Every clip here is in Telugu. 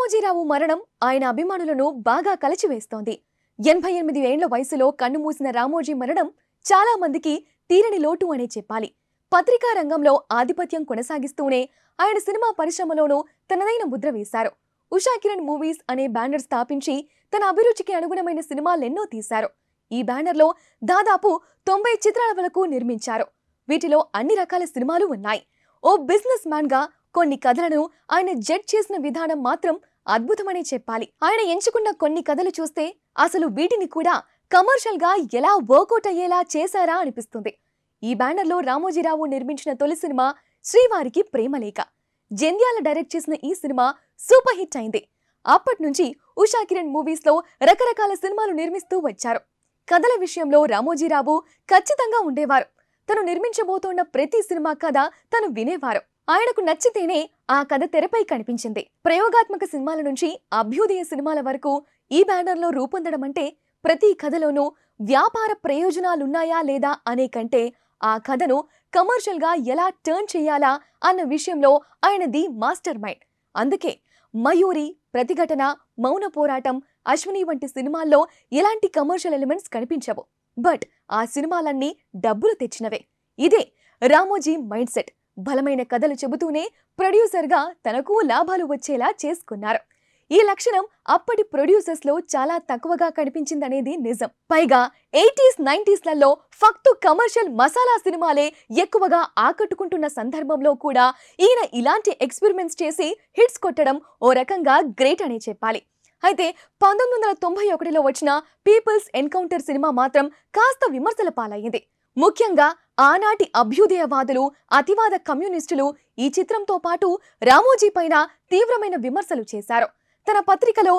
రామోజీరావు మరణం ఆయన అభిమానులను బాగా కలచివేస్తోంది. 88 ఏళ్ల వయసులో కన్నుమూసిన రామోజీ మరణం చాలా మందికి తీరని లోటు అనే చెప్పాలి. పత్రికా రంగంలో ఆధిపత్యం కొనసాగిస్తూనే ఆయన సినిమా పరిశ్రమలోనూ తనదైన ముద్ర వేశారు. ఉషా కిరణ్ మూవీస్ అనే బ్యానర్ స్థాపించి తన అభిరుచికి అనుగుణమైన సినిమాలెన్నో తీశారు. ఈ బ్యానర్లో దాదాపు 90 చిత్రాల వరకు నిర్మించారు. వీటిలో అన్ని రకాల సినిమాలు ఉన్నాయి. ఓ బిజినెస్ మ్యాన్ గా కొన్ని కథలను ఆయన జడ్జ్ చేసిన విధానం మాత్రం అద్భుతమనే చెప్పాలి. ఆయన ఎంచుకున్న కొన్ని కథలు చూస్తే అసలు వీటిని కూడా కమర్షియల్ గా ఎలా వర్కౌట్ అయ్యేలా చేశారా అనిపిస్తుంది. ఈ బ్యానర్లో రామోజీరావు నిర్మించిన తొలి సినిమా శ్రీవారికి ప్రేమలేఖ. జంధ్యాల డైరెక్ట్ చేసిన ఈ సినిమా సూపర్ హిట్ అయింది. అప్పటి నుంచి ఉషా కిరణ్ మూవీస్ లో రకరకాల సినిమాలు నిర్మిస్తూ వచ్చారు. కథల విషయంలో రామోజీరావు ఖచ్చితంగా ఉండేవారు. తను నిర్మించబోతోన్న ప్రతి సినిమా కథ తను వినేవారు. ఆయనకు నచ్చితేనే ఆ కథ తెరపై కనిపించింది. ప్రయోగాత్మక సినిమాల నుంచి అభ్యుదయ సినిమాల వరకు ఈ బ్యానర్లో రూపొందడం అంటే ప్రతి కథలోనూ వ్యాపార ప్రయోజనాలున్నాయా లేదా అనే కంటే ఆ కథను కమర్షియల్ గా ఎలా టర్న్ చేయాలా అన్న విషయంలో ఆయనది మాస్టర్ మైండ్. అందుకే మయూరి, ప్రతిఘటన, మౌన పోరాటం, అశ్విని వంటి సినిమాల్లో ఎలాంటి కమర్షియల్ ఎలిమెంట్స్ కనిపించవు. బట్ ఆ సినిమాలన్నీ డబ్బులు తెచ్చినవే. ఇదే రామోజీ మైండ్ సెట్. బలమైన కథలు చెబుతూనే ప్రొడ్యూసర్గా తనకు లాభాలు వచ్చేలా చేసుకున్నారు. ఈ లక్షణం అప్పటి ప్రొడ్యూసర్స్ లో చాలా తక్కువగా కనిపించిందనేది నిజం. పైగా 80s, 90sలలో ఫక్తు కమర్షియల్ మసాలా సినిమాలే ఎక్కువగా ఆకట్టుకుంటున్న సందర్భంలో కూడా ఈయన ఇలాంటి ఎక్స్పెరిమెంట్స్ చేసి హిట్స్ కొట్టడం ఓ రకంగా గ్రేట్ అనే చెప్పాలి. అయితే 1991లో వచ్చిన పీపుల్స్ ఎన్కౌంటర్ సినిమా మాత్రం కాస్త విమర్శల పాలయ్యింది. ముఖ్యంగా ఆనాటి అభ్యుదయవాదులు, అతివాద కమ్యూనిస్టులు ఈ చిత్రంతో పాటు రామోజీ పైన తీవ్రమైన విమర్శలు చేశారు. తన పత్రికలో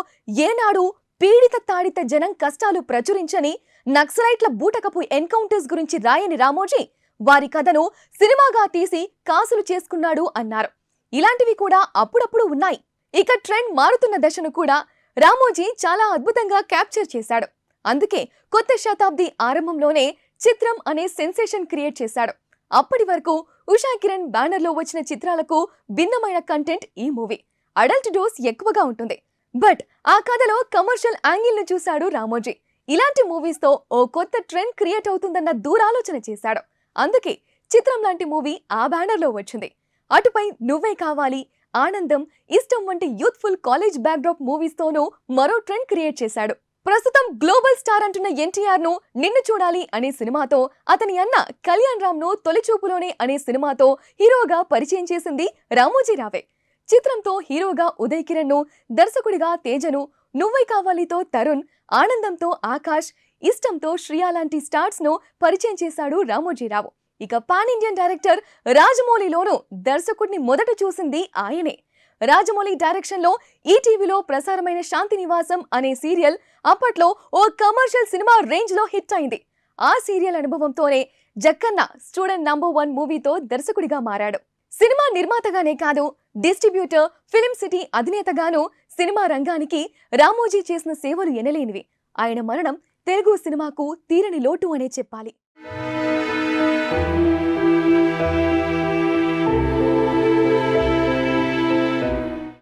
ఏనాడు పీడిత తాడిత జనం కష్టాలు ప్రచురించని, నక్సలైట్ల బూటకపు ఎన్కౌంటర్స్ గురించి రాయని రామోజీ వారి కథను సినిమాగా తీసి కాసులు చేసుకున్నాడు అన్నారు. ఇలాంటివి కూడా అప్పుడప్పుడు ఉన్నాయి. ఇక ట్రెండ్ మారుతున్న దశను కూడా రామోజీ చాలా అద్భుతంగా క్యాప్చర్ చేశాడు. అందుకే కొత్త శతాబ్ది ఆరంభంలోనే చిత్రం అనే సెన్సేషన్ క్రియేట్ చేశాడు. అప్పటి వరకు ఉషా కిరణ్ బ్యానర్లో వచ్చిన చిత్రాలకు భిన్నమైన కంటెంట్ ఈ మూవీ. అడల్ట్ డోస్ ఎక్కువగా ఉంటుంది. బట్ ఆ కథలో కమర్షియల్ యాంగిల్ ను చూశాడు రామోజీ. ఇలాంటి మూవీస్ తో ఓ కొత్త ట్రెండ్ క్రియేట్ అవుతుందన్న దూరాలోచన చేశాడు. అందుకే చిత్రం లాంటి మూవీ ఆ బ్యానర్లో వచ్చింది. అటుపై నువ్వే కావాలి, ఆనందం, ఇష్టం వంటి యూత్ఫుల్ కాలేజ్ బ్యాక్డ్రాప్ మూవీస్ తోనూ మరో ట్రెండ్ క్రియేట్ చేశాడు. ప్రస్తుతం గ్లోబల్ స్టార్ అంటున్న ఎన్టీఆర్ ను నిన్ను చూడాలి అనే సినిమాతో, అతని అన్న కళ్యాణ్ రామ్ ను తొలిచూపులోనే అనే సినిమాతో హీరోగా పరిచయం చేసింది రామోజీరావే. చిత్రంతో హీరోగా ఉదయ్ కిరణ్ ను, దర్శకుడిగా తేజను, నువ్వే కావాలితో తరుణ్, ఆనందంతో ఆకాష్, ఇష్టంతో శ్రియా లాంటి స్టార్స్ ను పరిచయం చేశాడు రామోజీరావు. ఇక పాన్ ఇండియన్ డైరెక్టర్ రాజమౌళిలోనూ దర్శకుడిని మొదట చూసింది ఆయనే. రాజమౌళి డైరెక్షన్ లో ఈటీవీలో ప్రసారమైన శాంతి నివాసం అనే సీరియల్ అప్పట్లో ఓ కమర్షియల్ సినిమా రేంజ్ లో హిట్ అయింది. ఆ సీరియల్ అనుభవంతోనే జక్కన్న స్టూడెంట్ నంబర్ 1 మూవీతో దర్శకుడిగా మారాడు. సినిమా నిర్మాతగానే కాదు, డిస్ట్రిబ్యూటర్, ఫిలిం సిటీ అధినేతగాను సినిమా రంగానికి రామోజీ చేసిన సేవలు ఎనలేనివి. ఆయన మరణం తెలుగు సినిమాకు తీరని లోటు అనే చెప్పాలి.